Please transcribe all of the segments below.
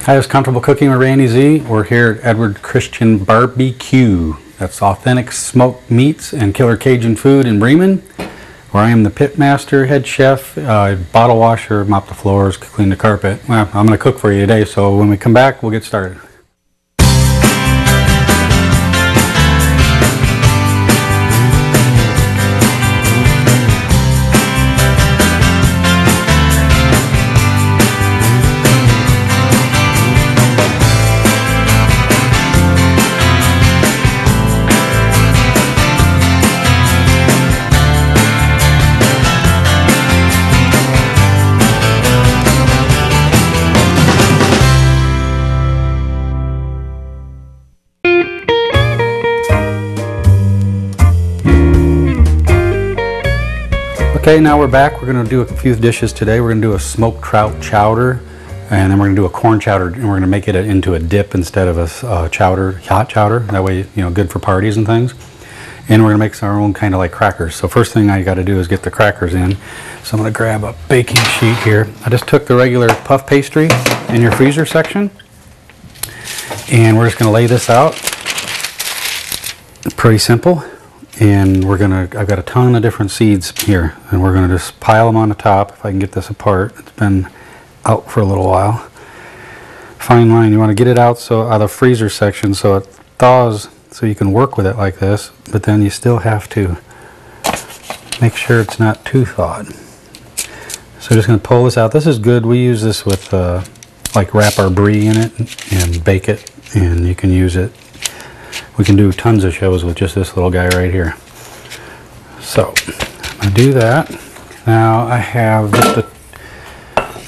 Hi, it's Comfortable Cooking with Randy Z. We're here at Edward Christian Barbecue. That's authentic smoked meats and killer Cajun food in Bremen, where I am the pit master, head chef, bottle washer, mop the floors, clean the carpet. Well, I'm going to cook for you today, so when we come back, we'll get started. Okay, now we're back. We're going to do a few dishes today. We're going to do a smoked trout chowder, and then we're going to do a corn chowder, and we're going to make it into a dip instead of a chowder, hot chowder. That way, you know, good for parties and things. And we're going to make our own kind of like crackers. So first thing I got to do is get the crackers in. So I'm going to grab a baking sheet here. I just took the regular puff pastry in your freezer section, and we're just going to lay this out. Pretty simple. And I've got a ton of different seeds here, and we're gonna just pile them on the top. If I can get this apart, it's been out for a little while. Fine line, you want to get it out out of the freezer section so it thaws, so you can work with it like this, but then you still have to make sure it's not too thawed. So just gonna pull this out. This is good. We use this with like wrap our brie in it and bake it, and you can use it. We can do tons of shows with just this little guy right here. So I'm going to do that. Now I have just a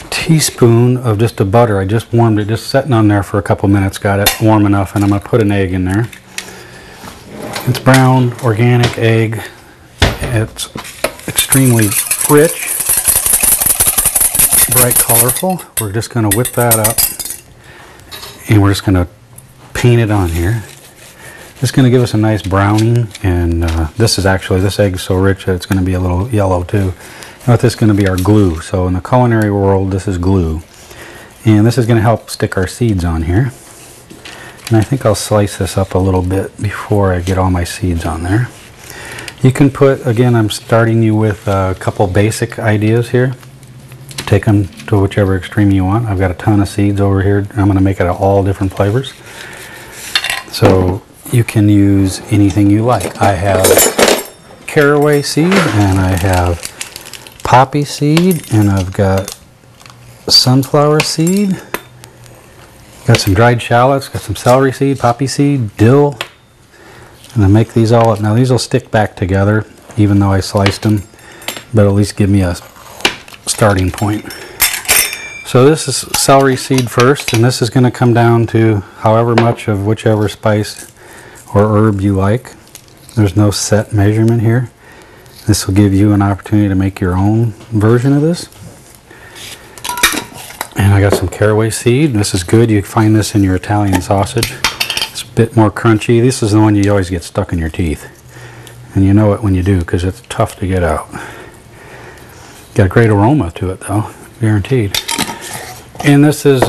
teaspoon of just a butter. I just warmed it, just sitting on there for a couple minutes. Got it warm enough, and I'm going to put an egg in there. It's brown, organic egg. It's extremely rich, bright, colorful. We're just going to whip that up, and we're just going to paint it on here. It's going to give us a nice browning, and this egg's so rich that it's going to be a little yellow too. Now this is going to be our glue. So in the culinary world, this is glue, and this is going to help stick our seeds on here. And I think I'll slice this up a little bit before I get all my seeds on there. You can put, again, I'm starting you with a couple basic ideas here. Take them to whichever extreme you want. I've got a ton of seeds over here. I'm going to make it all different flavors. So you can use anything you like. I have caraway seed, and I have poppy seed, and I've got sunflower seed. Got some dried shallots, got some celery seed, poppy seed, dill. And I make these all up. Now these will stick back together even though I sliced them, but at least give me a starting point. So this is celery seed first, and this is going to come down to however much of whichever spice or herb you like. There's no set measurement here. This will give you an opportunity to make your own version of this. And I got some caraway seed. This is good. You find this in your Italian sausage. It's a bit more crunchy. This is the one you always get stuck in your teeth. And you know it when you do, because it's tough to get out. Got a great aroma to it though, guaranteed. And this is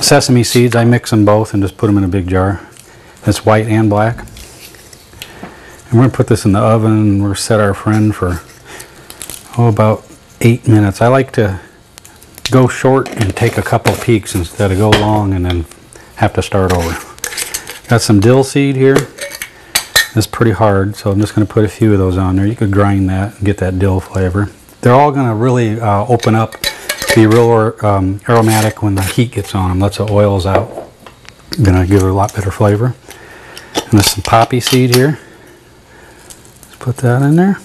sesame seeds. I mix them both and just put them in a big jar. That's white and black. And we're going to put this in the oven, and we'll set our friend for about 8 minutes. I like to go short and take a couple peeks instead of go long and then have to start over. Got some dill seed here. It's pretty hard, so I'm just going to put a few of those on there. You could grind that and get that dill flavor. They're all going to really open up, be real aromatic when the heat gets on them. Lets the oils out. Going to give it a lot better flavor. And there's some poppy seed here. Let's put that in there.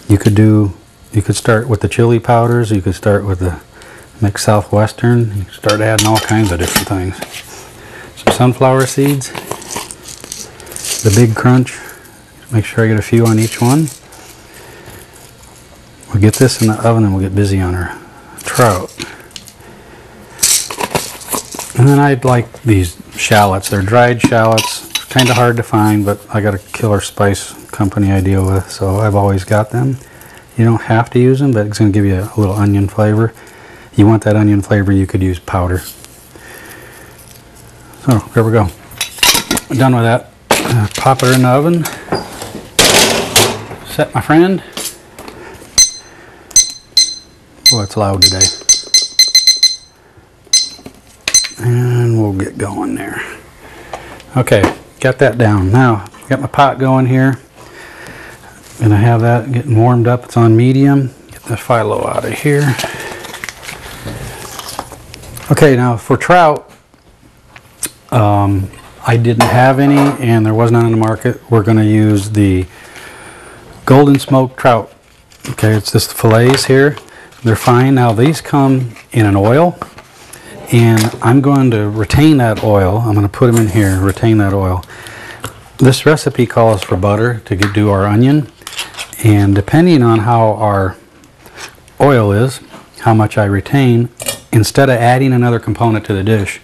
You could start with the chili powders. You could start with the mixed southwestern. You could start adding all kinds of different things. Some sunflower seeds. The big crunch. Make sure I get a few on each one. We'll get this in the oven, and we'll get busy on our trout. And then I'd like these shallots. They're dried shallots. Kind of hard to find, but I got a killer spice company I deal with, so I've always got them. You don't have to use them, but it's going to give you a little onion flavor. you want that onion flavor, you could use powder. So there we go. Done with that. Pop it in the oven. Set my friend. Oh, it's loud today. And we'll get going there. Okay, got that down. Now, got my pot going here. Gonna have that getting warmed up. It's on medium. Get the phyllo out of here. Okay, now for trout, I didn't have any and there was none in the market. We're gonna use the golden smoked trout. Okay, it's just the fillets here. They're fine. Now these come in an oil. And I'm going to retain that oil. I'm going to put them in here, retain that oil. This recipe calls for butter to do our onion. And depending on how our oil is, how much I retain, instead of adding another component to the dish,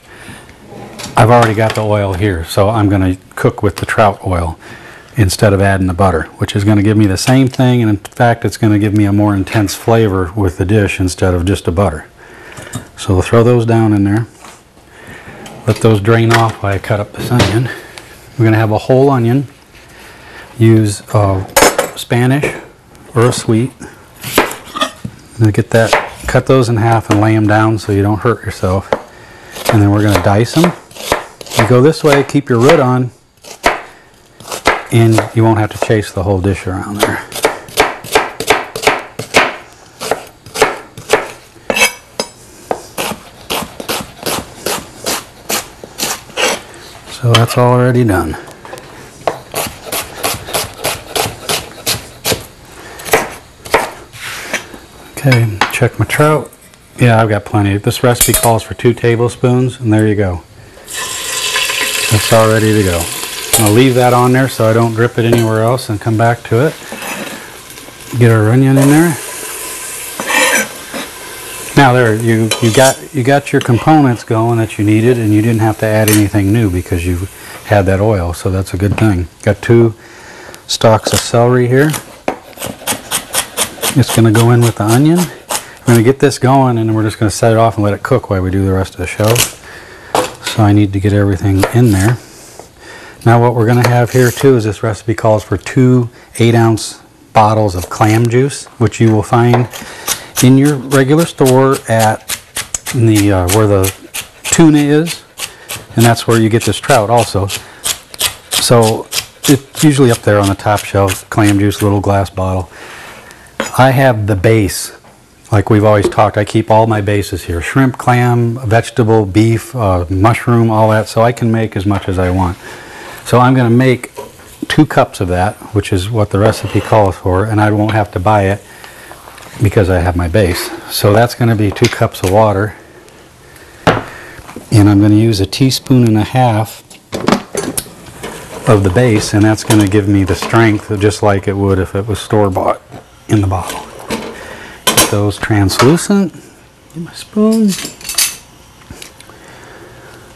I've already got the oil here. So I'm going to cook with the trout oil instead of adding the butter, which is going to give me the same thing. And in fact, it's going to give me a more intense flavor with the dish instead of just the butter. So we'll throw those down in there. Let those drain off while I cut up this onion. We're going to have a whole onion. Use Spanish or a sweet. I'm going to get that, cut those in half and lay them down so you don't hurt yourself. And then we're going to dice them. You go this way, keep your root on, and you won't have to chase the whole dish around there. So that's already done. Okay, check my trout. Yeah, I've got plenty. This recipe calls for 2 tablespoons, and there you go. That's all ready to go. I'm going to leave that on there so I don't drip it anywhere else and come back to it. Get our onion in there. Now there, you got your components going that you needed, and you didn't have to add anything new because you had that oil, so that's a good thing. Got 2 stalks of celery here. It's going to go in with the onion. We're going to get this going, and then we're just going to set it off and let it cook while we do the rest of the show. So I need to get everything in there. Now what we're going to have here too is this recipe calls for 2 8-ounce bottles of clam juice, which you will find in your regular store at the where the tuna is, and that's where you get this trout also. So it's usually up there on the top shelf, clam juice, little glass bottle. I have the base, like we've always talked. I keep all my bases here: shrimp, clam, vegetable, beef, mushroom, all that, so I can make as much as I want. So I'm going to make 2 cups of that, which is what the recipe calls for, and I won't have to buy it because I have my base. So that's going to be 2 cups of water, and I'm going to use 1.5 teaspoons of the base, and that's going to give me the strength just like it would if it was store-bought in the bottle. Get those translucent. Get my spoon.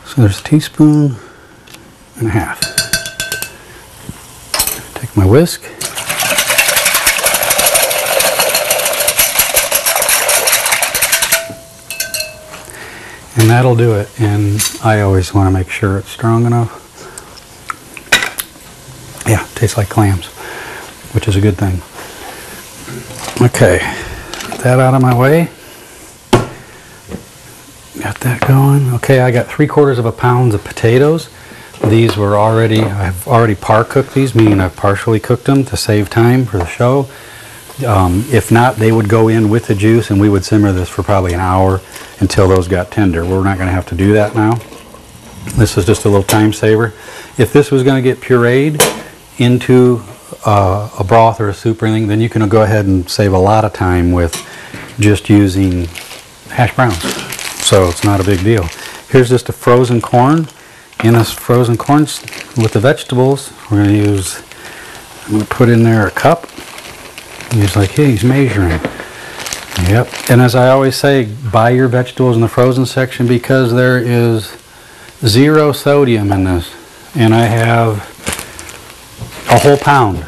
So there's 1.5 teaspoons. Take my whisk. And that'll do it. And I always want to make sure it's strong enough. Yeah, it tastes like clams, which is a good thing. Okay, get that out of my way. Got that going. Okay, I got 3/4 pound of potatoes. These were already, I've already par cooked these, meaning I've partially cooked them to save time for the show. If not, they would go in with the juice and we would simmer this for probably an hour until those got tender. We're not going to have to do that now. This is just a little time saver. If this was going to get pureed into a broth or a soup or anything, then you can go ahead and save a lot of time with just using hash browns. So it's not a big deal. Here's just a frozen corn. In this frozen corn with the vegetables, we're going to use, I'm going to put in there a cup. And he's like, hey, he's measuring. Yep. And as I always say, buy your vegetables in the frozen section because there is 0 sodium in this. And I have a whole pound.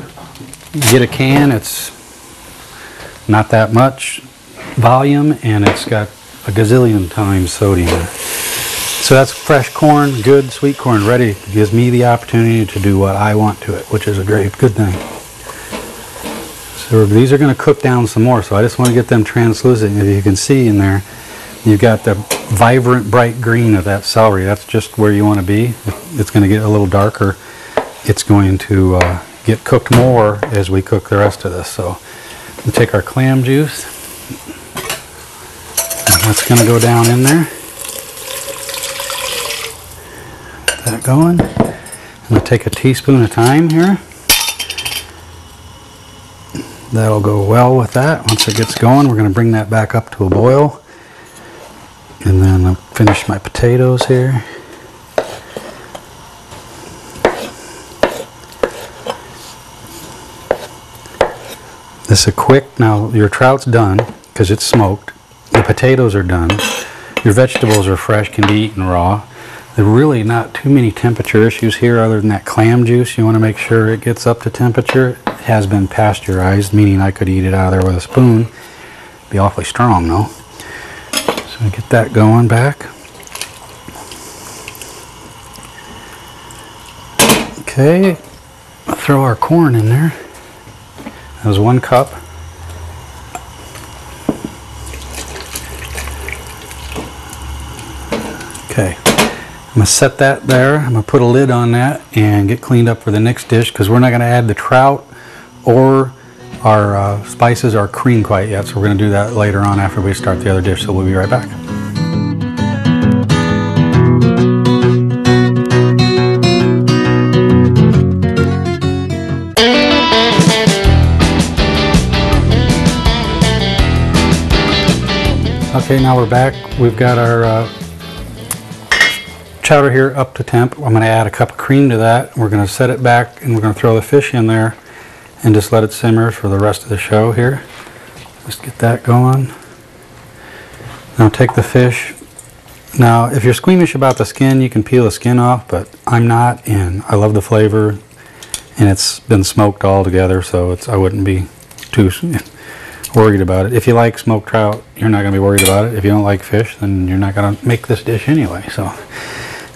You get a can, it's not that much volume, and it's got a gazillion times sodium. So that's fresh corn, good sweet corn, ready. It gives me the opportunity to do what I want to it, which is a good thing. So these are going to cook down some more, so I just want to get them translucent. If you can see in there, you've got the vibrant bright green of that celery. That's just where you want to be. If it's going to get a little darker, it's going to get cooked more as we cook the rest of this. So we'll take our clam juice, and that's going to go down in there. Get that going. I'm going to take a teaspoon of thyme here. That'll go well with that. Once it gets going, we're going to bring that back up to a boil. And then I'll finish my potatoes here. This is quick. Now your trout's done because it's smoked. The potatoes are done. Your vegetables are fresh, can be eaten raw. There are really not too many temperature issues here other than that clam juice. You want to make sure it gets up to temperature. It has been pasteurized, meaning I could eat it out of there with a spoon. Be awfully strong though. So get that going back. Okay, I'll throw our corn in there. That was 1 cup. Okay, I'm going to set that there. I'm going to put a lid on that and get cleaned up for the next dish because we're not going to add the trout or our spices or cream quite yet. So we're going to do that later on after we start the other dish. So we'll be right back. Okay, now we're back. We've got our chowder here up to temp. I'm going to add a cup of cream to that. We're going to set it back and we're going to throw the fish in there and just let it simmer for the rest of the show here. Just get that going. Now take the fish. Now if you're squeamish about the skin, you can peel the skin off, but I'm not, and I love the flavor and it's been smoked all together, so I wouldn't be too worried about it. If you like smoked trout, you're not going to be worried about it. If you don't like fish, then you're not going to make this dish anyway, so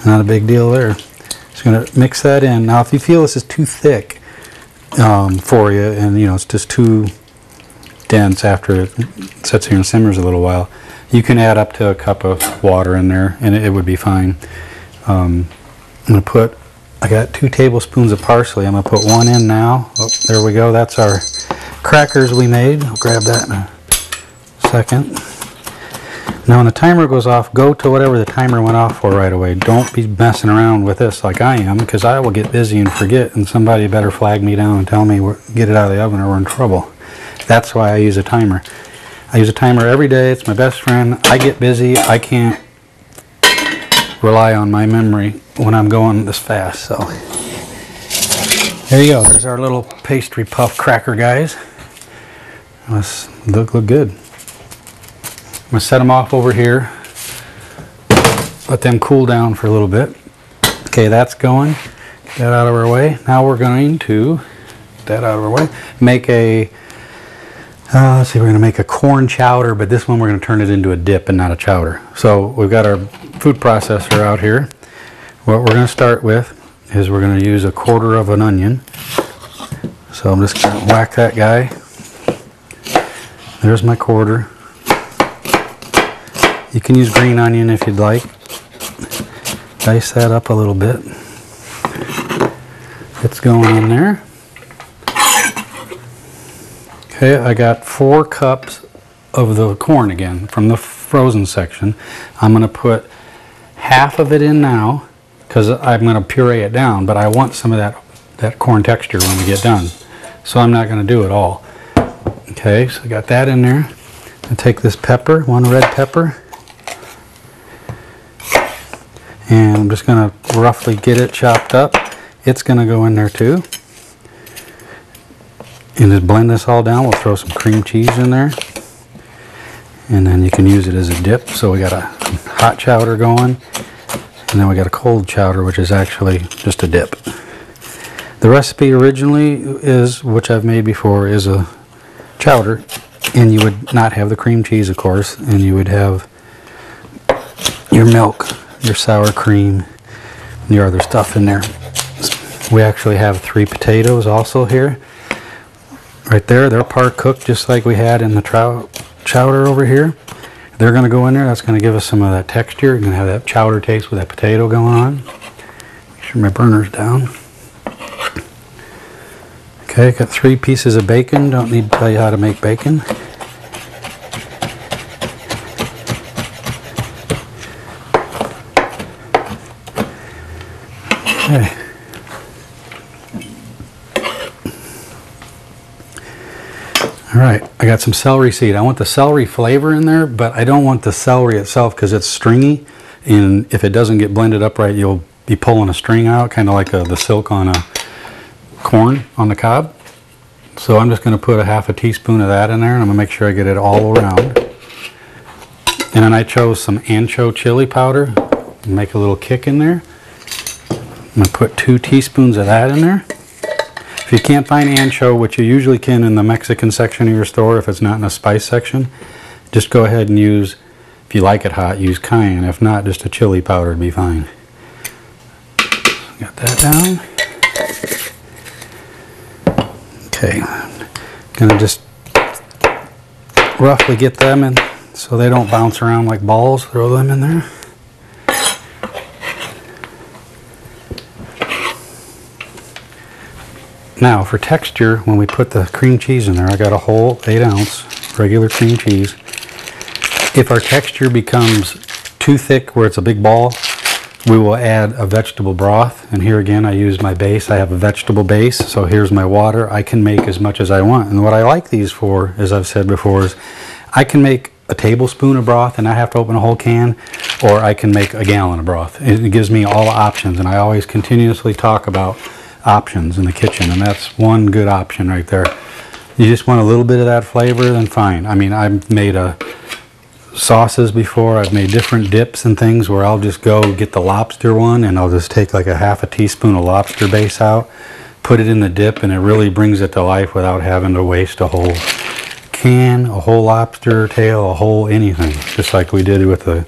not a big deal there. Just going to mix that in. Now if you feel this is too thick for you, and you know it's just too dense after it sits here and simmers a little while, you can add up to a cup of water in there and it would be fine. I'm going to put, I got 2 tablespoons of parsley. I'm going to put 1 in now. Oh, there we go. That's our crackers we made. I'll grab that in a second. Now when the timer goes off, go to whatever the timer went off for right away. Don't be messing around with this like I am, because I will get busy and forget, and somebody better flag me down and tell me get it out of the oven or we're in trouble. That's why I use a timer. I use a timer every day. It's my best friend. I get busy. I can't rely on my memory when I'm going this fast. So there you go. There's our little pastry puff cracker guys. Must look good. I'm going to set them off over here. Let them cool down for a little bit. Okay, that's going. Get that out of our way. Now we're going to get that out of our way. Make a let's see, we're going to make a corn chowder, but this one we're going to turn it into a dip and not a chowder. So we've got our food processor out here. What we're going to start with is we're going to use 1/4 of an onion. So I'm just going to whack that guy. There's my 1/4. You can use green onion if you'd like. Dice that up a little bit. It's going in there. Okay, I got 4 cups of the corn again from the frozen section. I'm going to put half of it in now because I'm going to puree it down, but I want some of that corn texture when we get done. So I'm not going to do it all. Okay, so I got that in there. I take this pepper, 1 red pepper, and I'm just going to roughly get it chopped up. It's going to go in there too. And just blend this all down. We'll throw some cream cheese in there. And then you can use it as a dip. So we got a hot chowder going. And then we got a cold chowder, which is actually just a dip. The recipe originally is, which I've made before, is a chowder. And you would not have the cream cheese, of course. And you would have your milk, your sour cream, and your other stuff in there. We actually have 3 potatoes also here. Right there, they're part cooked just like we had in the trout chowder over here. They're going to go in there. That's going to give us some of that texture. You're going to have that chowder taste with that potato going on. Make sure my burner's down. Okay, got 3 pieces of bacon. Don't need to tell you how to make bacon. Okay. Alright, I got some celery seed. I want the celery flavor in there, but I don't want the celery itself because it's stringy, and if it doesn't get blended up right, you'll be pulling a string out, kind of like the silk on a corn on the cob. So I'm just going to put a half a teaspoon of that in there, and I'm going to make sure I get it all around. And then I chose some ancho chili powder, make a little kick in there. I'm going to put 2 teaspoons of that in there. If you can't find ancho, which you usually can in the Mexican section of your store, if it's not in the spice section, just go ahead and use, if you like it hot, use cayenne. If not, just a chili powder would be fine. Got that down. Okay, gonna just roughly get them in so they don't bounce around like balls. Throw them in there. Now for texture, when we put the cream cheese in there, I got a whole 8-ounce regular cream cheese. If our texture becomes too thick where it's a big ball, we will add a vegetable broth. And here again, I use my base. I have a vegetable base, so here's my water. I can make as much as I want. And what I like these for, as I've said before, is I can make a tablespoon of broth and I have to open a whole can, or I can make a gallon of broth. It gives me all the options, and I always continuously talk about options in the kitchen, and that's one good option right there. You just want a little bit of that flavor, then fine. I mean, I've made sauces before. I've made different dips and things where I'll just go get the lobster one and I'll just take like a half a teaspoon of lobster base out, put it in the dip, and it really brings it to life without having to waste a whole can, a whole lobster tail, a whole anything, just like we did with the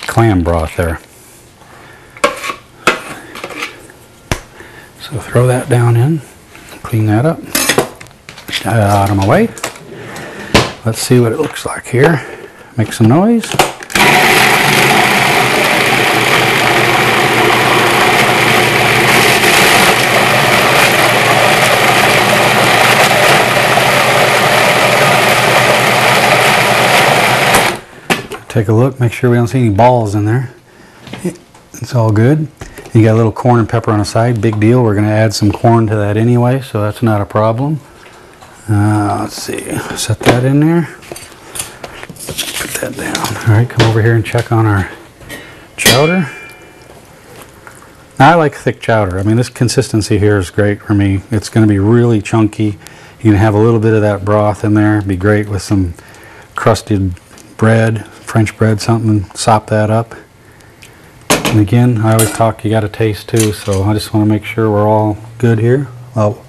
clam broth there. So throw that down in, clean that up, get that out of my way. Let's see what it looks like here. Make some noise. Take a look, make sure we don't see any balls in there. It's all good. You got a little corn and pepper on the side, big deal. We're going to add some corn to that anyway, so that's not a problem. Let's see, set that in there. Put that down. All right, come over here and check on our chowder. Now, I like thick chowder. I mean, this consistency here is great for me. It's going to be really chunky. You can have a little bit of that broth in there. It'd be great with some crusted bread, French bread, something, sop that up. And again, I always talk, you got to taste too, so I just want to make sure we're all good here. Well,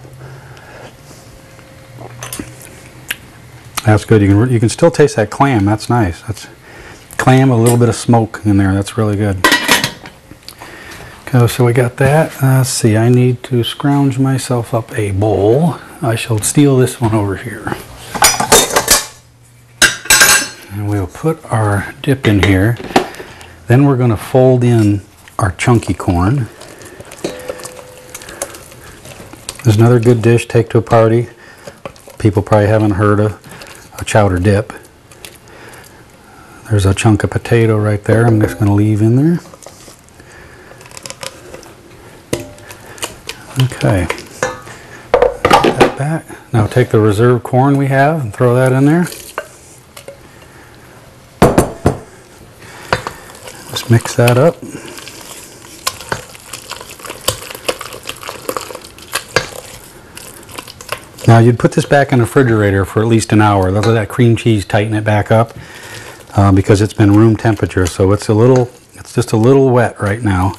that's good. You can still taste that clam. That's nice. That's clam, a little bit of smoke in there. That's really good. Okay, so we got that. Let's see, I need to scrounge myself up a bowl. I shall steal this one over here. And we'll put our dip in here. Then we're going to fold in our chunky corn. There's another good dish, take to a party. People probably haven't heard of a chowder dip. There's a chunk of potato right there. I'm just going to leave in there. Okay. Put that back. Now take the reserved corn we have and throw that in there. Just mix that up. Now you'd put this back in the refrigerator for at least an hour. Let that cream cheese tighten it back up because it's been room temperature, so it's just a little wet right now.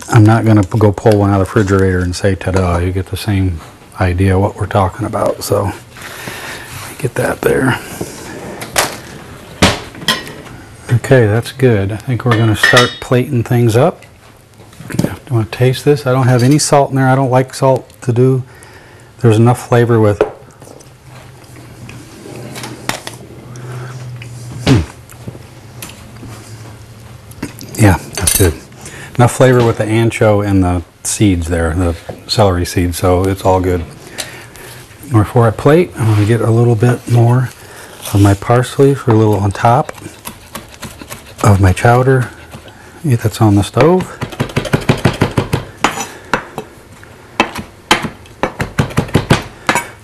I'm not going to go pull one out of the refrigerator and say ta-da. You get the same idea what we're talking about. So get that there. Okay, that's good. I think we're going to start plating things up. Do you want to taste this? I don't have any salt in there. I don't like salt to do. There's enough flavor with. Yeah, that's good. Enough flavor with the ancho and the seeds there, the celery seeds, so it's all good. Before I plate, I'm going to get a little bit more of my parsley for a little on top of my chowder that's on the stove.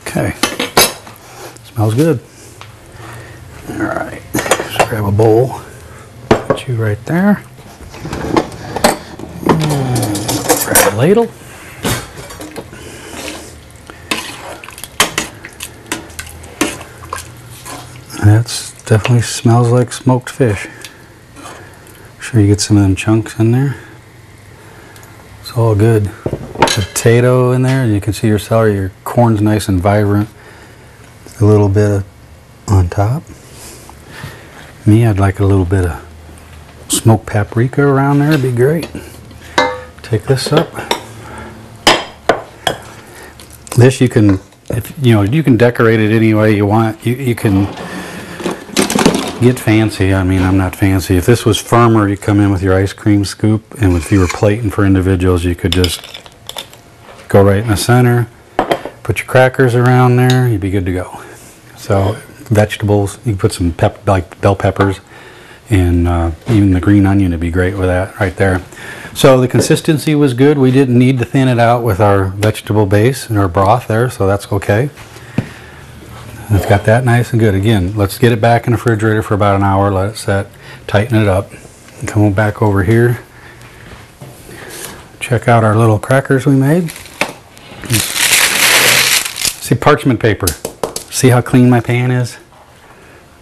Okay, smells good. All right, just grab a bowl, put you right there. Grab a ladle. That's definitely smells like smoked fish. Sure you get some of them chunks in there. It's all good. Potato in there, and you can see your celery, your corn's nice and vibrant. A little bit of on top. Me, I'd like a little bit of smoked paprika around there, it'd be great. Take this up. This you can, you can decorate it any way you want. You can get fancy. I mean, I'm not fancy. If this was firmer, you come in with your ice cream scoop, and if you were plating for individuals, you could just go right in the center, put your crackers around there, you'd be good to go. So vegetables, you can put some like bell peppers, and even the green onion would be great with that right there. So the consistency was good. We didn't need to thin it out with our vegetable base and our broth there, so that's okay. It's got that nice and good. Again, let's get it back in the refrigerator for about an hour, let it set, tighten it up, and come on back over here. Check out our little crackers we made. See, parchment paper. See how clean my pan is?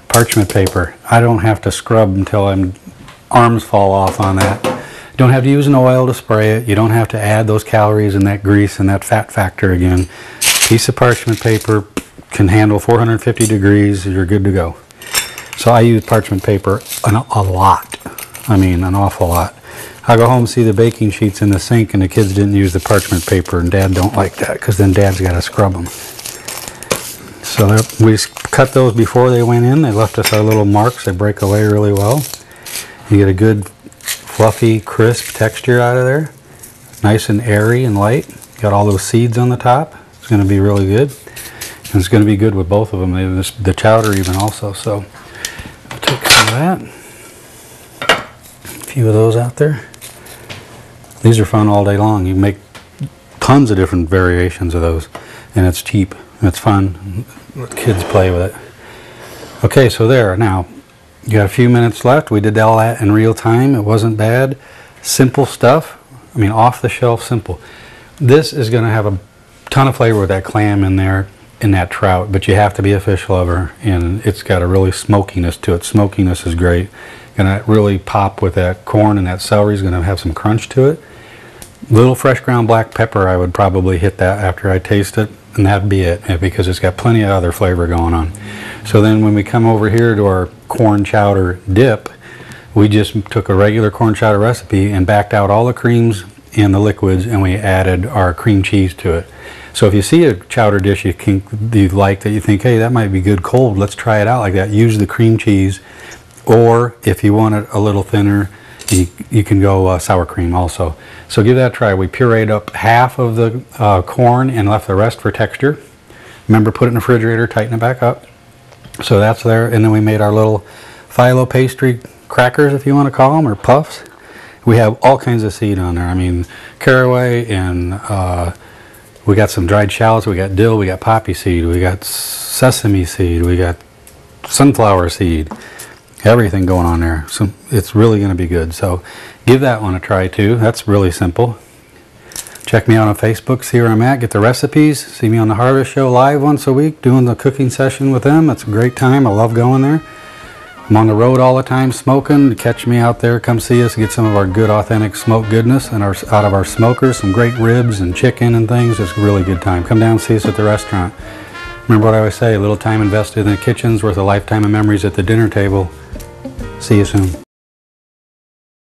Parchment paper. I don't have to scrub until my arms fall off on that. You don't have to use an oil to spray it. You don't have to add those calories and that grease and that fat factor again. Piece of parchment paper can handle 450 degrees. You're good to go. So I use parchment paper a lot. I mean, an awful lot. I go home, see the baking sheets in the sink, and the kids didn't use the parchment paper, and Dad don't like that because then Dad's got to scrub them. So we cut those before they went in. They left us our little marks. They break away really well. You get a good fluffy, crisp texture out of there. Nice and airy and light. Got all those seeds on the top. It's going to be really good. And it's going to be good with both of them. The chowder even also. So I'll take some of that. A few of those out there. These are fun all day long. You can make tons of different variations of those, and it's cheap and it's fun. Let kids play with it. Okay, so there. Now you got a few minutes left. We did all that in real time. It wasn't bad. Simple stuff. I mean, off the shelf, simple. This is going to have a ton of flavor with that clam in there and that trout, but you have to be a fish lover, and it's got a really smokiness to it. Smokiness is great. Gonna really pop with that corn, and that celery is gonna have some crunch to it. Little fresh ground black pepper, I would probably hit that after I taste it, and that'd be it, because it's got plenty of other flavor going on. So then when we come over here to our corn chowder dip, we just took a regular corn chowder recipe and backed out all the creams and the liquids, and we added our cream cheese to it. So if you see a chowder dish you like that you think, hey, that might be good cold, let's try it out like that, use the cream cheese. Or if you want it a little thinner, you can go sour cream also. So give that a try. We pureed up half of the corn and left the rest for texture. Remember, put it in the refrigerator, tighten it back up. So that's there. And then we made our little phyllo pastry crackers, if you want to call them, or puffs. We have all kinds of seed on there. I mean, caraway, and we got some dried shallots, we got dill, we got poppy seed, we got sesame seed, we got sunflower seed. Everything going on there. So it's really going to be good. So give that one a try too. That's really simple. Check me out on Facebook, see where I'm at, get the recipes, see me on the Harvest Show live once a week, doing the cooking session with them. That's a great time. I love going there. I'm on the road all the time smoking. Catch me out there. Come see us, get some of our good authentic smoke goodness and out of our smokers, some great ribs and chicken and things. It's a really good time. Come down and see us at the restaurant. Remember what I always say, a little time invested in the kitchen's worth a lifetime of memories at the dinner table. See you soon.